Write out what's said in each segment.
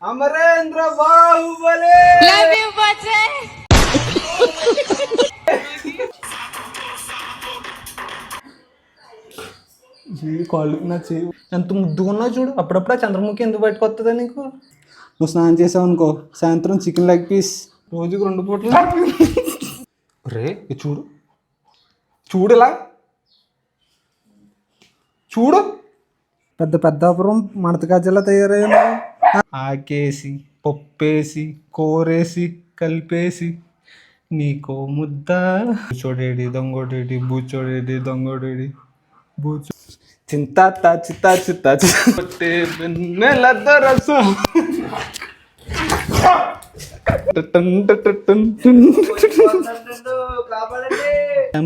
Amarendra Baahubali love you Bachchan. కాళ్ళు నా చెయ్యి ఎంత ముద్దుగా ఉన్నావు చూడు. అప్పుడప్పుడు ఆ చంద్రముఖి ఎందుకు బయటకు వస్తుందా నీకు? నువ్వు స్నానం చేసావు అనుకో, సాయంత్రం చికెన్ లెగ్ పీస్, రోజుకు 2 పూటలు. రే ఇది చూడు, చూడు ఇలా చూడు. పెద్ద పెద్దాపురం మడత గజ్జలా తయారయ్యా. ఆకేసి పప్పేసి కూరేసి కలిపేసి నీకో ముద్ద. బూచోడేడి దొంగోడేడి బూచోడేడి దొంగోడేడి బూచో చింత చిత్త చిత్త చిత్తే వెన్నెలద్ద రసం.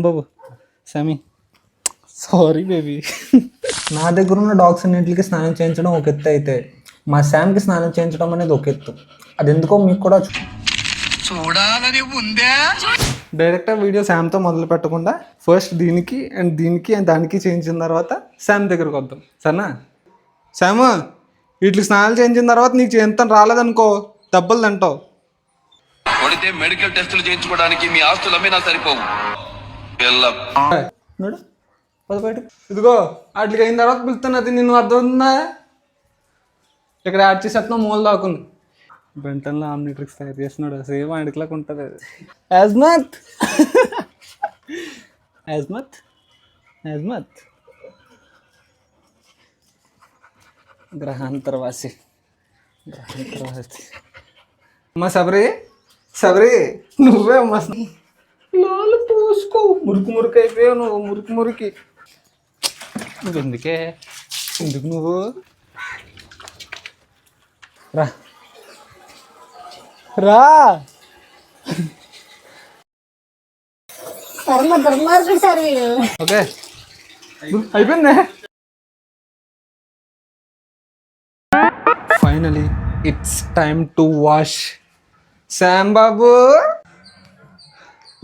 బాబు సమీ సారీ బేబీ. నా దగ్గర ఉన్న డాగ్స్ అన్నింటికి స్నానం చేయించడం ఒక ఎత్తు అయితే, మా శామ్కి స్నానం చేయించడం అనేది ఒక ఎత్తు. అది ఎందుకో మీకు కూడా చూడాలని ఉందే. డైరెక్ట్గా వీడియో శామ్తో మొదలు పెట్టకుండా ఫస్ట్ దీనికి అండ్ దానికి చేయించిన తర్వాత శామ్ దగ్గరకు వద్దాం సరేనా? శామ్ వీటికి స్నానాలు చేయించిన తర్వాత నీకు చేయించడం రాలేదనుకో దెబ్బలు తింటావు. కొడితే మెడికల్ టెస్టులు చేయించుకోవడానికి మీ ఆస్తులు అమ్మినా సరిపోవు. ఇదిగో వాటికి అయిన తర్వాత పిలుస్తున్నది నిన్ను అర్థమవుతుందా? ఇక్కడ యాడ్ చేసేస్తున్నావు మూల దాకుంది. బెంటన్లో ఆమ్నిట్రిక్స్ తయారు చేస్తున్నాడు, సేమ్ అడిగిలాగా ఉంటుంది అది. యాజ్మత్ యాజ్మత్ యాజ్మత్ గ్రహాంతరవాసి అమ్మ సబరి సబరి నువ్వే అమ్మ. లాలు పోసుకో, మురికి అయిపోయావు నువ్వు, మురికి. నువ్వు ఎందుకు నువ్వు రా రా. ఓకే అయిపోయింది. Finally it's time to wash. Sam బాబు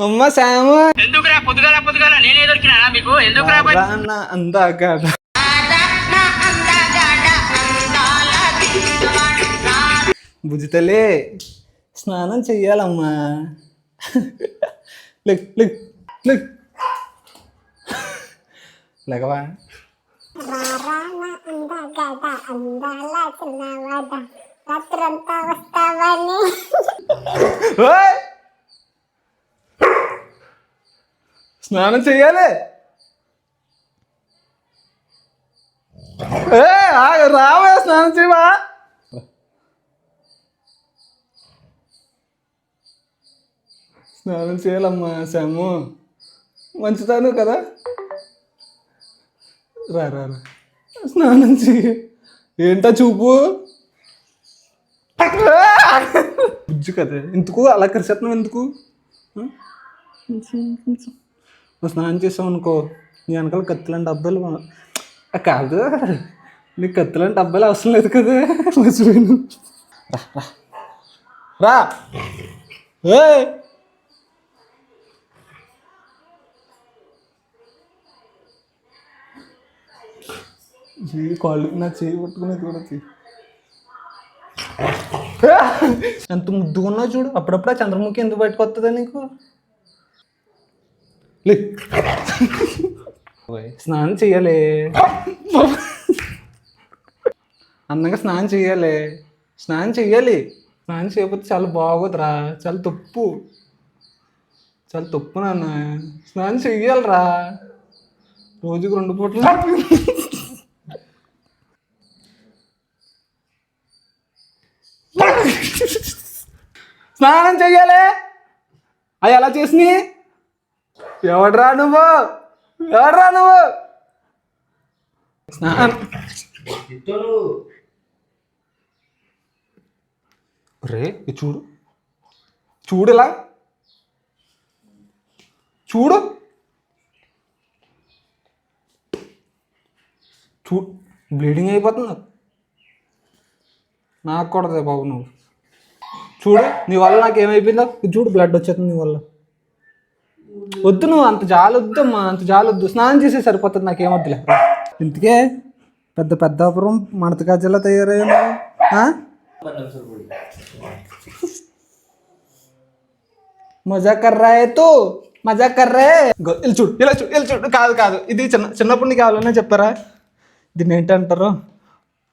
అమ్మ శామ్ ఎందుకురా పొద్దుగాల నేనే దొరికినా మీకు? ఎందుకురా అందాక బుజ్జితలే స్నానం చెయ్యాలమ్మా. లేకవా స్నానం చెయ్యాలి. రావా స్నానం చేయవా? స్నానం చేయాలమ్మా శాము, మంచిదాను కదా. రా రా రా స్నానం చెయ్యి. ఏంటా చూపు బుజ్జు కదా, ఎందుకు అలా కరిసేస్తున్నావు? ఎందుకు నువ్వు స్నానం చేసావు అనుకో నీ వెనకాల కత్తిలాంటి అబ్బాయిలు కాదు, నీకు కత్తిలాంటి అబ్బాయిలు అవసరం లేదు కదా. మర్చిపోయాను. రా ఏ కాళ్ళు నా చేయి పట్టుకునేది కూడా ఎంత ముద్దుగా ఉన్నావు చూడు. అప్పుడప్పుడు ఆ చంద్రముఖి ఎందుకు బయటకు వస్తుందా నీకు? స్నానం చెయ్యాలి, అందంగా స్నానం చెయ్యాలి. స్నానం చేయకపోతే చాలా బాగోదురా, చాలా తప్పు నాన్న. స్నానం చెయ్యాలిరా, రోజుకు 2 పూటలు. స్నానం చెయ్యాలి. అవి ఎలా చేసినాయి? ఎవడ్రా నువ్వు స్నానం రే చూడు ఇలా చూడు బ్లీడింగ్ అయిపోతుంది నాకు కూడా బాబు. నువ్వు చూడు నీ వల్ల నాకు ఏమైపోయిందో చూడు, బ్లడ్ వచ్చేస్తుంది నీ వల్ల. వద్దు నువ్వు అంత జాలొద్దమ్మా, అంత జాలొద్దు. స్నానం చేసే సరిపోతుంది, నాకేమొద్దులే. ఇంతకే పెద్దాపురం మడత గజ్జలా తయారయ్యా. మజా కర్రా తూ మజా కర్రే ఇలా చూడు ఇలా చూడు ఇలా చూడు కాదు కాదు ఇది చిన్నప్పుడు నీకు కావాలనే చెప్పారా దీన్ని ఏంటంటారు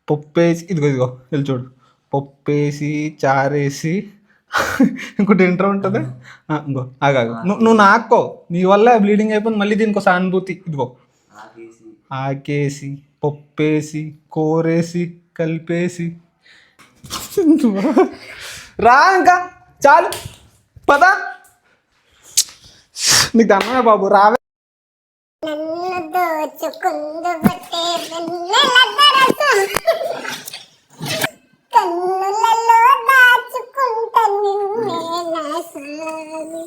పప్పేసి ఇదిగో ఇలా చూడు పప్పేసి చారేసి ఇంకోటి ఇంటర్ ఉంటుంది ఇంకో ఆగాగు నువ్వు నాక్కో నీ వల్ల బ్లీడింగ్ అయిపోయింది మళ్ళీ దీనికి ఒక సానుభూతి ఇదిగో ఆకేసి పప్పేసి కూరేసి కలిపేసి రా ఇంకా చాలు పదా నీకు దండమే బాబు రావే నన్ను దోచుకుందు బట్టే వెన్నెల కన్నులలో దాచుకుంట నిన్నే నా సామి.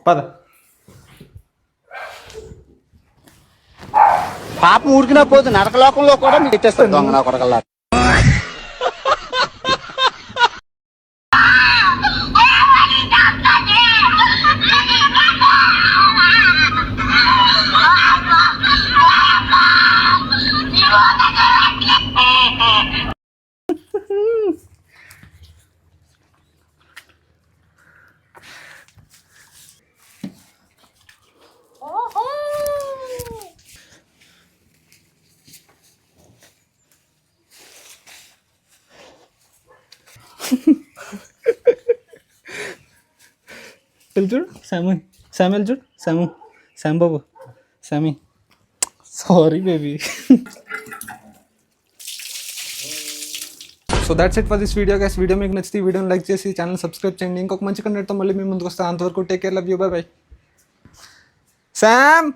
పద పాపం ఊరికినా పోతే నరకలోకంలో కూడా మీకు ఇచ్చేస్తారు దొంగ నా కొడకల్లా. వెళ్ళి చూడు శామ్ వెళ్ళి చూడు Sam Babu Shami sorry baby so that's it for this video guys video మీకు నచ్చితే ఈ వీడియోని లైక్ చేసి ఛానల్ సబ్స్క్రైబ్ చేయండి ఇంకొక మంచి కంటెంట్తో మళ్ళీ మీ ముందుకు వస్తాను అంతవరకు take care love you by by Sam